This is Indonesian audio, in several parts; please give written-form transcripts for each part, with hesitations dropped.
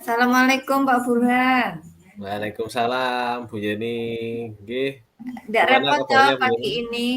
Assalamualaikum Pak Burhan. Waalaikumsalam Bu Yeni. Nggih, Nggak gimana repot toh kabarnya Bu pagi Yeni? ini.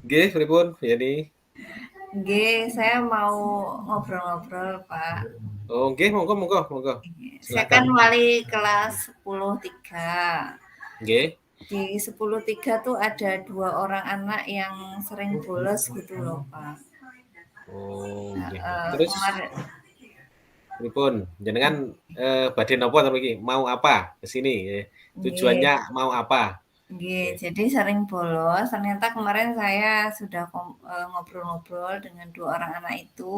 Nggih, pripun Bu Yeni? Nggih, saya mau ngobrol-ngobrol Pak. Oh nggih, monggo monggo monggo. Saya Silakan. kan wali kelas 10-3. Nggih. Di 10-3 tuh ada 2 orang anak yang sering bolos gitu loh Pak. Oh nggih. Terus Kemarin, pripun? Jenengan badhe napa ta mriki? Mau apa ke sini? nggih, Tujuannya mau apa? nggih, Nggih. jadi sering bolos. Ternyata kemarin saya sudah ngobrol-ngobrol dengan 2 orang anak itu.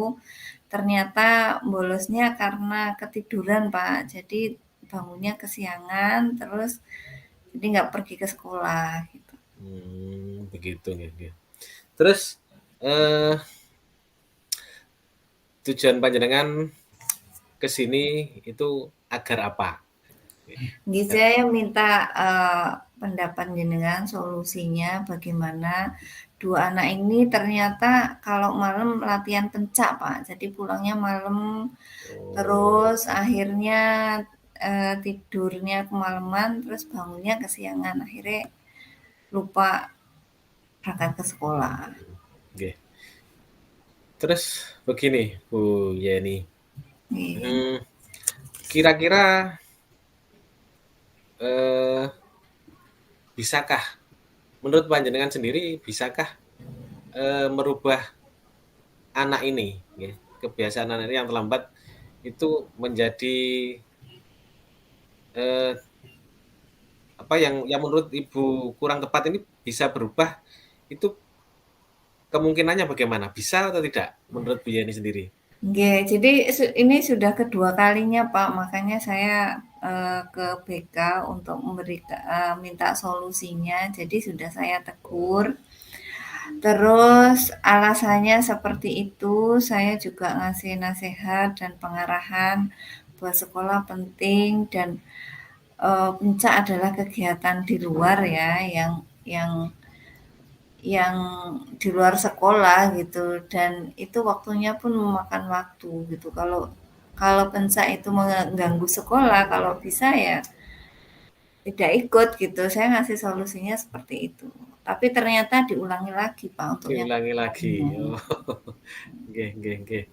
Ternyata bolosnya karena ketiduran, Pak. Jadi bangunnya kesiangan, terus jadi nggak pergi ke sekolah gitu. Begitu nggih nggih. Terus eh tujuan panjenengan ke sini itu agar apa? Nggih. Jadi Agar saya minta pendapat jenengan solusinya bagaimana 2 anak ini ternyata kalau malam latihan pencak, Pak. Jadi pulangnya malam, oh, terus akhirnya tidurnya kemalaman, terus bangunnya kesiangan. Akhirnya lupa berangkat ke sekolah. nggih. Terus begini Bu Yeni, Iya. mmm, kira-kira, eee, bisakah menurut panjenengan sendiri bisakah, merubah anak ini nggih, kebiasaan anak ini yang terlambat itu menjadi, eee, apa yang menurut Ibu kurang tepat ini bisa berubah, itu kemungkinannya bagaimana? Bisa atau tidak menurut Bu Yeni sendiri? Nggih, jadi ini sudah kedua kalinya, Pak, makanya saya, ke BK untuk minta solusinya. Jadi sudah saya tegur, terus alasannya seperti itu, saya juga ngasih nasihat dan pengarahan bahwa sekolah penting dan, puncak adalah kegiatan di luar ya, yang yang di luar sekolah gitu dan itu waktunya pun memakan waktu gitu. Kalau kalau pensa itu mengganggu sekolah, kalau bisa ya tidak ikut gitu. Saya ngasih solusinya seperti itu. Tapi ternyata diulangi lagi Pak untuk yang Diulangi lagi, keduanya. oh, nggih nggih nggih.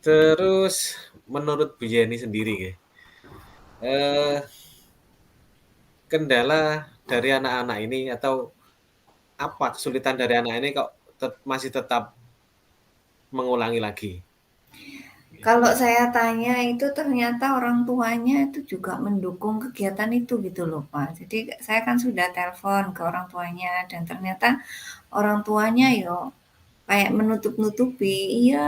Terus menurut Bu Yeni sendiri nggih, eee, kendala dari anak-anak ini atau apa kesulitan dari anak ini kok masih tetap mengulangi lagi? Nggih. Kalau saya tanya itu ternyata orang tuanya itu juga mendukung kegiatan itu gitu loh Pak. Jadi saya kan sudah telepon ke orang tuanya dan ternyata orang tuanya yo kayak menutup-nutupi, "Iya,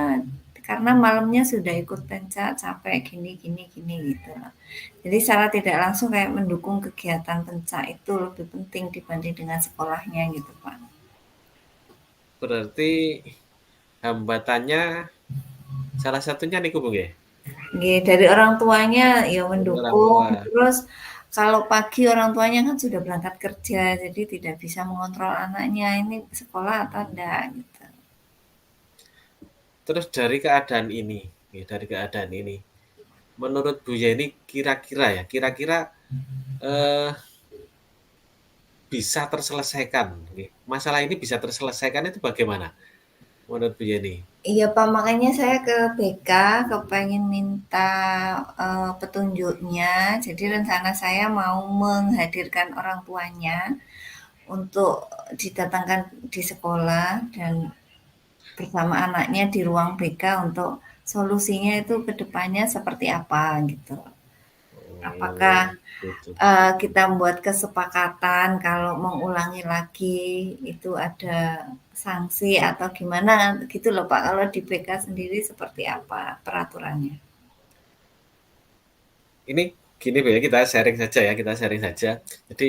karena malamnya sudah ikut penca, capek gini gini gini," gitu. Jadi secara tidak langsung kayak mendukung kegiatan penca itu lebih penting dibanding dengan sekolahnya gitu, Pak. Berarti hambatannya salah satunya niku Bu nggih? Nggih, dari orang tuanya ya Dari orang mendukung, tua. terus kalau pagi orang tuanya kan sudah berangkat kerja, jadi tidak bisa mengontrol anaknya ini sekolah atau enggak gitu. Terus dari keadaan ini, nggih, dari keadaan ini, menurut Bu Yeni kira-kira ya, kira-kira, eee, bisa terselesaikan nggih, masalah ini bisa terselesaikan itu bagaimana menurut Bu Yeni? Iya Pak, makanya saya ke BK, kepengen minta petunjuknya. Jadi rencana saya mau menghadirkan orang tuanya untuk didatangkan di sekolah dan bersama anaknya di ruang BK untuk solusinya itu ke depannya seperti apa gitu. Apakah Oh, gitu. kita membuat kesepakatan kalau mengulangi lagi itu ada sanksi atau gimana gitu loh Pak. Kalau di BK sendiri seperti apa peraturannya? Ini gini Bu ya, kita sharing saja ya, kita sharing saja. Jadi,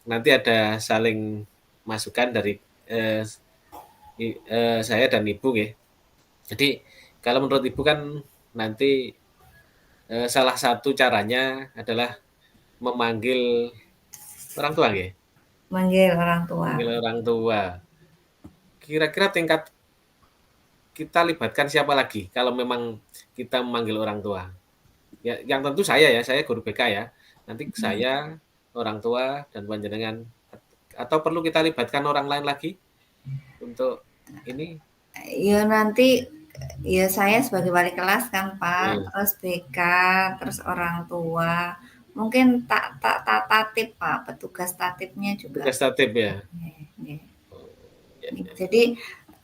nanti ada saling masukan dari, eee, saya dan Ibu nggih. Jadi kalau menurut Ibu kan nanti, salah satu caranya adalah memanggil orang tua nggih? Manggil orang tua. Memanggil orang tua. Kira-kira tingkat kita libatkan siapa lagi kalau memang kita memanggil orang tua? Ya, yang tentu saya ya, saya guru BK ya. Nanti saya, orang tua, dan panjenengan. Atau perlu kita libatkan orang lain lagi untuk ini? Ya nanti ya saya sebagai wali kelas kan Pak, Hmm, terus BK, terus orang tua, mungkin tak tak tak tatip Pak, petugas tatipnya juga. tugas tatip ya. Nih, nih. Ya, ya. Jadi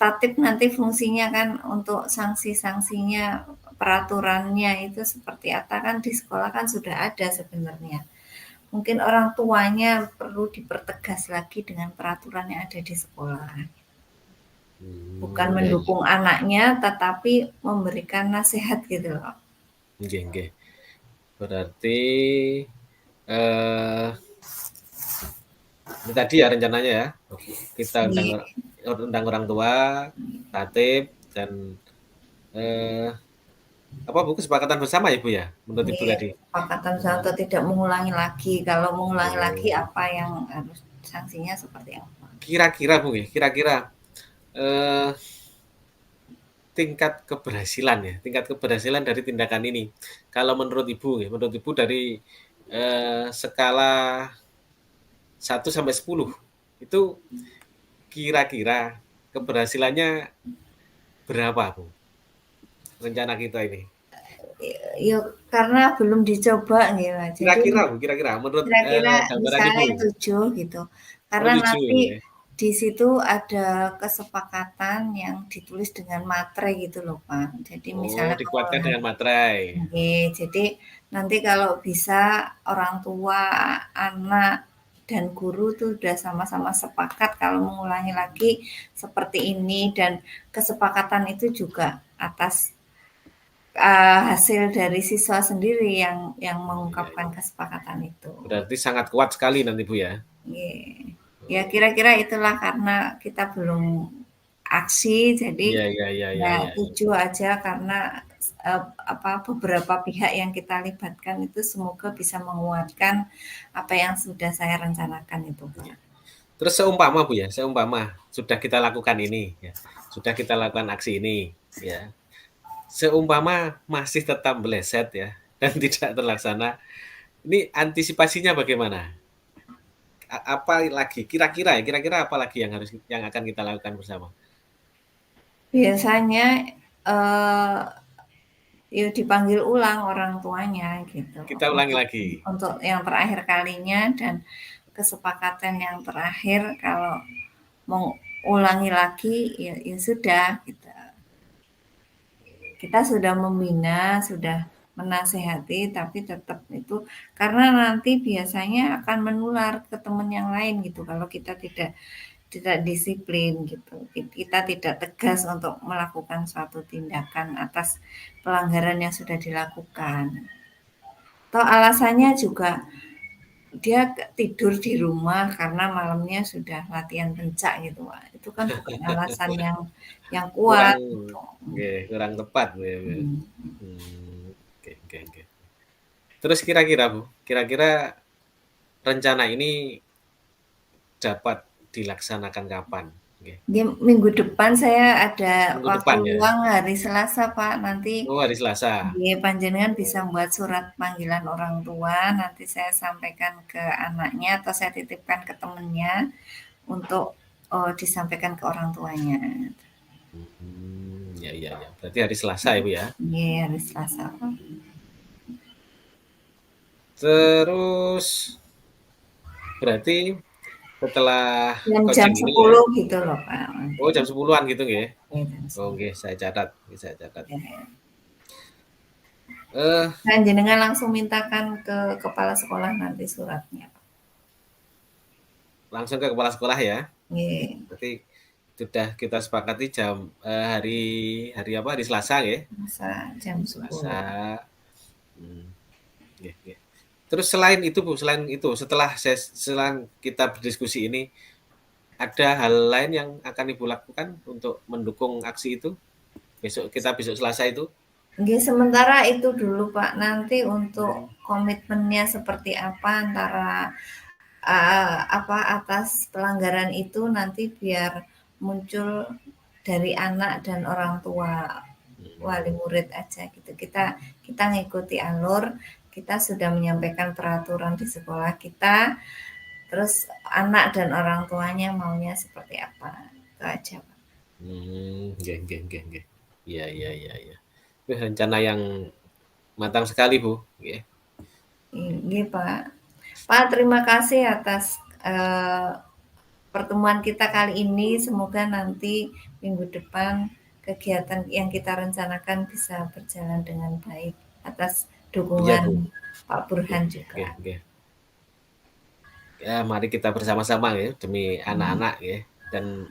tatip nanti fungsinya kan untuk sanksi-sanksinya, peraturannya itu seperti apa kan di sekolah kan sudah ada sebenarnya. Mungkin orang tuanya perlu dipertegas lagi dengan peraturan yang ada di sekolah. Bukan Ya, ya. mendukung anaknya, tetapi memberikan nasihat gitu loh. Oke, oke. Berarti eh ini tadi ya rencananya ya. Kita Di undang orang tua, tatip, dan eh, apa Bu kesepakatan bersama ya Bu ya? Menurut Ibu di tadi. kesepakatan untuk tidak mengulangi lagi. Kalau mengulangi lagi Oh, apa yang harus sanksinya seperti apa? kira-kira Bu ya, kira-kira eh, tingkat keberhasilan dari tindakan ini. Kalau menurut Ibu, ya, menurut Ibu dari skala 1 sampai 10, itu kira-kira keberhasilannya berapa, Bu? Rencana kita ini. Ya karena belum dicoba gitu. Jadi Kira-kira, Bu, kira-kira menurut kira-kira gambaran Ibu. misalnya 7 gitu. Oh, Karena 7 nanti ya. di situ ada kesepakatan yang ditulis dengan materai gitu loh Pak. Jadi Oh, misalnya dikuatkan pengulangan. dengan materai. Oke, jadi nanti kalau bisa orang tua, anak, dan guru tuh udah sama-sama sepakat kalau mengulangi lagi seperti ini dan kesepakatan itu juga atas hasil dari siswa sendiri yang Iya, mengungkapkan iya. kesepakatan itu. Berarti sangat kuat sekali nanti, Bu ya. Ye. Ya kira-kira itulah karena kita belum aksi jadi Iya, iya, iya, iya, ya iya. 7 aja karena apa beberapa pihak yang kita libatkan itu semoga bisa menguatkan apa yang sudah saya rencanakan itu Pak. Iya. Terus seumpama Bu ya, seumpama sudah kita lakukan ini ya. Sudah kita lakukan aksi ini ya. Seumpama masih tetap meleset ya dan tidak terlaksana, ini antisipasinya bagaimana? Apa lagi kira-kira ya, kira-kira apa lagi yang akan kita lakukan bersama? Biasanya eh, ya dipanggil ulang orang tuanya gitu Kita ulangi untuk lagi. untuk yang terakhir kalinya dan kesepakatan yang terakhir kalau mau ulangi lagi ya, ya sudah gitu. Kita sudah membina, sudah menasehati, tapi tetap itu karena nanti biasanya akan menular ke teman yang lain gitu kalau kita tidak disiplin gitu. Kita tidak tegas untuk melakukan suatu tindakan atas pelanggaran yang sudah dilakukan. Atau alasannya juga dia tidur di rumah karena malamnya sudah latihan pencak gitu, Pak. Itu kan bukan alasan yang Kurang kuat gitu. nggih, kurang tepat ya. Hmm. Oke, oke, oke. Terus kira-kira Bu, kira-kira rencana ini dapat dilaksanakan kapan? Oke. Di minggu depan saya ada Minggu waktu depan ya? luang hari Selasa, Pak. Nanti Oh, hari Selasa. di panjenengan bisa membuat surat panggilan orang tua, nanti saya sampaikan ke anaknya atau saya titipkan ke temennya untuk disampaikan ke orang tuanya. Ya, ya, ya. Berarti hari Selasa ya, Bu ya. Iya, hari Selasa, Pak. Terus berarti setelah Jam-jam coaching ini ya. 10 gitu loh, Pak. Oh, Nanti. jam 10-an gitu nggih. Ya, jam Oh, 10. nggih, saya catat, nggih, saya catat. Ya. Eh, Nah, jenengan langsung mintakan ke kepala sekolah nanti suratnya. langsung ke kepala sekolah ya. Iya, Berarti sudah kita sepakati hari hari apa? Hari Selasa nggih. masa jam 10. Selasa. Hmm, nggih, nggih. Terus selain itu Bu, selain itu setelah kita berdiskusi ini, ada hal lain yang akan Ibu lakukan untuk mendukung aksi itu? Besok Selasa itu? Oke, sementara itu dulu Pak. Nanti untuk Hmm. komitmennya seperti apa antara apa atas pelanggaran itu nanti biar muncul dari anak dan orang tua, wali murid aja gitu. Kita ngikuti alur, kita sudah menyampaikan peraturan di sekolah kita, terus anak dan orang tuanya maunya seperti apa, itu aja Pak. Nggih nggih nggih nggih. Iya iya iya iya. Wih, rencana yang matang sekali, Bu, nggih. Nggih Pak. Pak, terima kasih atas pertemuan kita kali ini. Semoga nanti minggu depan kegiatan yang kita rencanakan bisa berjalan dengan baik. Atas Iya, dukungan Bu. Pak Nggih Burhan juga. nggih nggih. Ya, mari kita bersama-sama ya demi anak-anak ya. Dan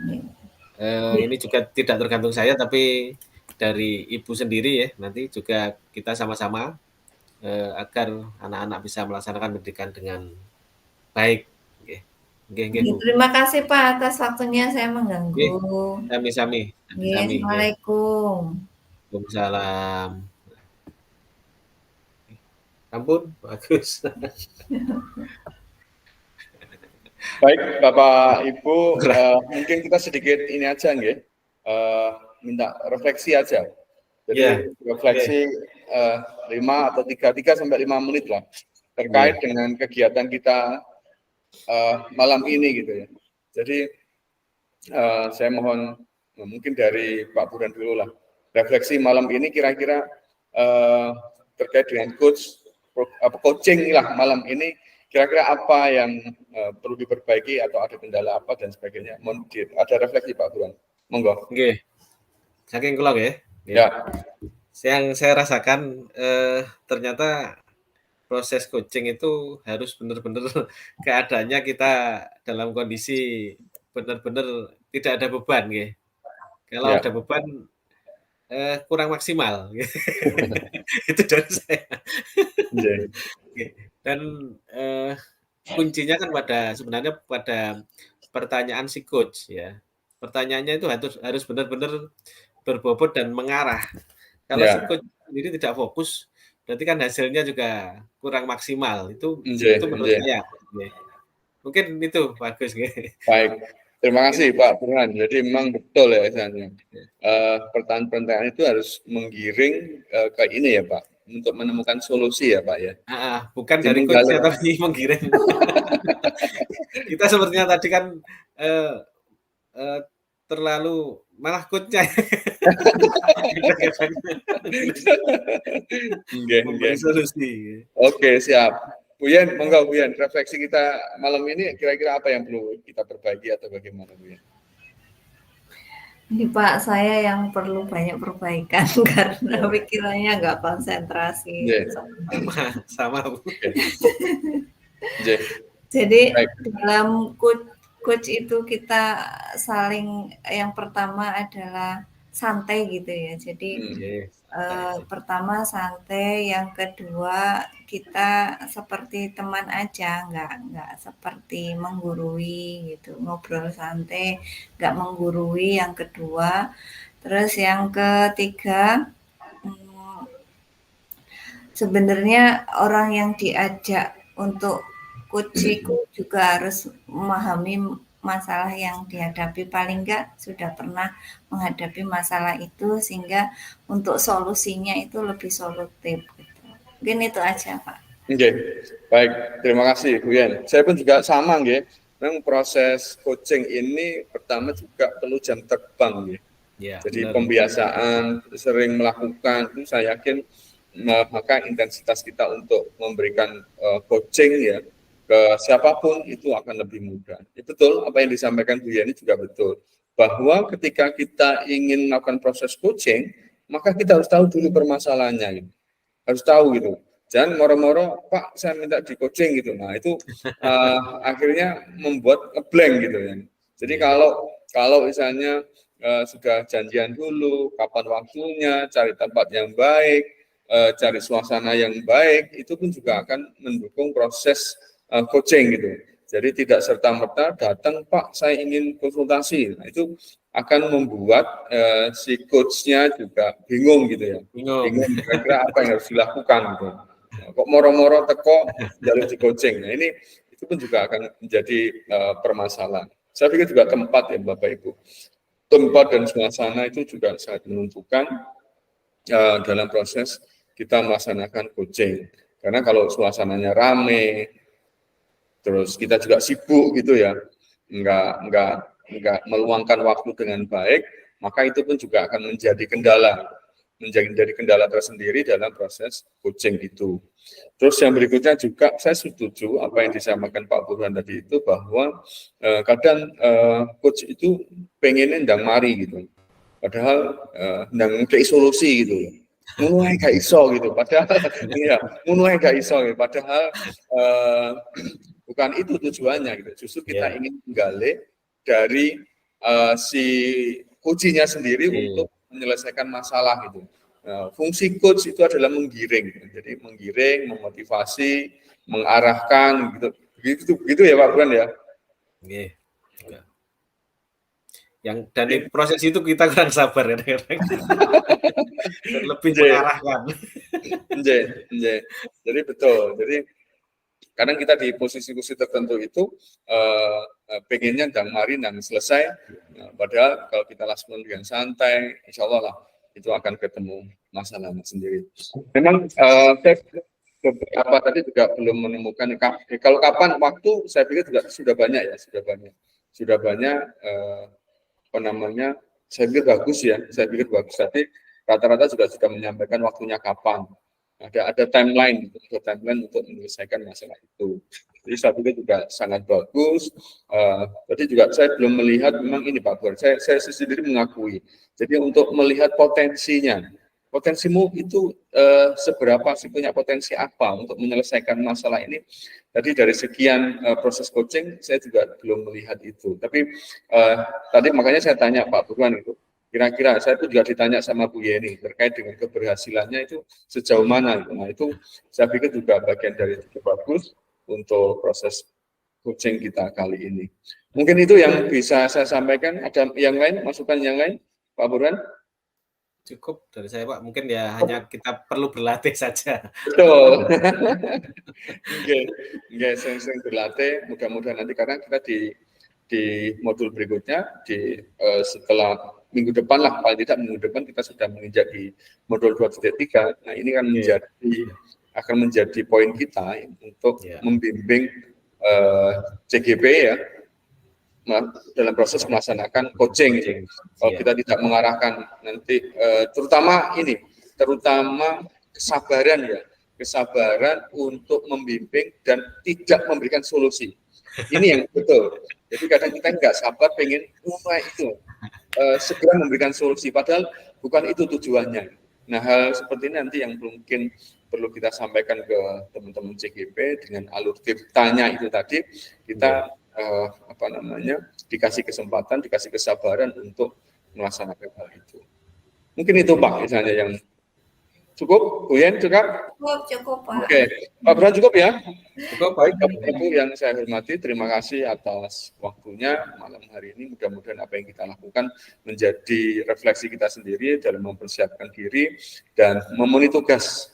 ini juga tidak tergantung saya, tapi dari ibu sendiri ya. Nanti juga kita sama-sama agar anak-anak bisa melaksanakan pendidikan dengan baik. Nggih. Nggih nggih, Bu. Terima kasih Pak atas waktunya saya mengganggu. Nggih, sami-sami, Nggih, sami-sami nggih. Assalamualaikum. Waalaikumsalam. Ampun, bagus. Baik, Bapak Ibu, mungkin kita sedikit ini aja nggih, minta refleksi aja. Jadi Ya, refleksi 5 atau 3 sampai 5 menit lah terkait dengan kegiatan kita malam ini gitu ya. Jadi saya mohon mungkin dari Pak Burhan dulu lah. Refleksi malam ini kira-kira terkait dengan coaching lah malam ini, kira-kira apa yang perlu diperbaiki atau ada kendala apa dan sebagainya. Ada refleksi Pak Burhan. Monggo. nggih. Saking kula nggih. Ya. Yang saya rasakan ternyata proses coaching itu harus benar-benar keadaannya kita dalam kondisi benar-benar tidak ada beban nggih. Kalau Ya. ada beban kurang maksimal. Itu dari saya. Dan kuncinya kan sebenarnya pada pertanyaan si coach ya. Pertanyaannya itu harus benar-benar berbobot dan mengarah. Kalau si coach sendiri tidak fokus, berarti kan hasilnya juga kurang maksimal. Itu menurut saya. Mungkin itu bagus. Baik. Terima kasih Pak Burhan. Jadi memang betul ya misalnya. Pertanyaan-pertanyaan itu harus menggiring ke ini ya Pak, untuk menemukan solusi ya Pak ya. Bukan dari coachnya tapi menggiring. Kita sepertinya tadi kan terlalu malah coachnya. Memberi solusi. Oke, siap. Bu Yen, monggo Bu Yen, refleksi kita malam ini kira-kira apa yang perlu kita perbaiki atau bagaimana Bu Yen? Ini Pak, saya yang perlu banyak perbaikan karena pikirannya nggak konsentrasi. Sama Bu. Jadi dalam coach itu kita saling, yang pertama adalah santai gitu ya. Jadi pertama santai, yang kedua kita seperti teman aja, nggak seperti menggurui gitu, ngobrol santai, nggak menggurui. Yang kedua, terus yang ketiga, sebenarnya orang yang diajak untuk coaching juga harus memahami masalah yang dihadapi, paling enggak sudah pernah menghadapi masalah itu sehingga untuk solusinya itu lebih solutif gitu. Mungkin itu aja Pak. Oke, baik, terima kasih Bu Yen. Saya pun juga sama nggih. Memang proses coaching ini pertama juga perlu jam terbang nggih. Jadi pembiasaan, sering melakukan itu saya yakin maka intensitas kita untuk memberikan coaching ya ke siapapun itu akan lebih mudah. Betul apa yang disampaikan Bu Yeni juga betul, bahwa ketika kita ingin melakukan proses coaching, maka kita harus tahu dulu permasalahannya, gitu. Harus tahu gitu. Jangan moro-moro, Pak saya minta di coaching gitu. Nah itu akhirnya membuat ngeblank gitu ya. Jadi kalau misalnya sudah janjian dulu, kapan waktunya, cari tempat yang baik, cari suasana yang baik, itu pun juga akan mendukung proses coaching gitu. Jadi tidak serta-merta datang, Pak saya ingin konsultasi. Nah itu akan membuat si coach-nya juga bingung gitu ya. Bingung kira-kira apa yang harus dilakukan gitu. Nah, kok moro-moro teko jalur di coaching. Nah ini itu pun juga akan menjadi permasalahan. Saya pikir juga keempat ya Bapak Ibu. tempat dan suasana itu juga sangat menentukan dalam proses kita melaksanakan coaching. Karena kalau suasananya rame, terus kita juga sibuk gitu ya, enggak meluangkan waktu dengan baik, maka itu pun juga akan menjadi kendala tersendiri dalam proses coaching itu. Terus yang berikutnya juga saya setuju apa yang disampaikan Pak Burhan tadi itu, bahwa kadang coach itu pengennya ndang mari gitu, padahal ndang kayak solusi gitu, mulai gak iso gitu, padahal iya mulai gak iso gitu, padahal bukan itu tujuannya gitu. Justru kita ingin menggali dari si coachnya sendiri untuk menyelesaikan masalah gitu. Fungsi coach itu adalah menggiring, jadi menggiring, memotivasi, mengarahkan gitu ya Pak Burhan ya. Yang dari proses itu kita kurang sabar kadang-kadang. Dan lebih mengarahkan. Jadi betul. Jadi kadang kita di posisi-posisi tertentu itu pengennya dan mari dan selesai. Padahal kalau kita lakukan dengan santai, insya Allah lah itu akan ketemu masalahnya sendiri. Memang saya beberapa tadi juga belum menemukan. Kalau kapan waktu, saya pikir juga sudah banyak ya, sudah banyak. Apa namanya? Saya pikir bagus ya. Tapi rata-rata juga sudah menyampaikan waktunya kapan. Ada timeline untuk menyelesaikan masalah itu. Jadi saya pikir juga sangat bagus. Tadi juga saya belum melihat memang ini Pak Burhan. Saya sendiri mengakui. Jadi untuk melihat potensimu itu seberapa sih, punya potensi apa untuk menyelesaikan masalah ini. Tadi dari sekian proses coaching saya juga belum melihat itu. Tapi tadi makanya saya tanya Pak Burhan itu. Kira-kira saya itu juga ditanya sama Bu Yeni terkait dengan keberhasilannya itu sejauh mana. Nah itu saya pikir juga bagian dari cukup bagus untuk proses coaching kita kali ini. Mungkin itu yang bisa saya sampaikan. Ada yang lain, masukan yang lain, Pak Burhan? Cukup dari saya Pak. Mungkin ya hanya kita perlu berlatih saja. Betul. Oke, sering-sering berlatih. Mudah-mudahan nanti karena kita di modul berikutnya setelah minggu depan lah, paling tidak minggu depan kita sudah menginjak di modul 2.3. Nah ini kan akan menjadi poin kita untuk membimbing CGP ya dalam proses melaksanakan coaching. Kalau kita tidak mengarahkan nanti terutama kesabaran untuk membimbing dan tidak memberikan solusi. Ini yang betul. Jadi kadang kita nggak sabar pengen itu segera memberikan solusi, padahal bukan itu tujuannya. Nah, hal seperti ini nanti yang mungkin perlu kita sampaikan ke teman-teman CGP dengan alur tanya itu tadi, kita dikasih kesempatan, dikasih kesabaran untuk melaksanakan hal itu. Mungkin itu Pak, misalnya yang cukup, Bu Yen juga? Cukup Pak. Oke, Pak Burhan cukup ya? Cukup, baik Bapak-Ibu yang saya hormati, terima kasih atas waktunya malam hari ini. Mudah-mudahan apa yang kita lakukan menjadi refleksi kita sendiri dalam mempersiapkan diri dan memenuhi tugas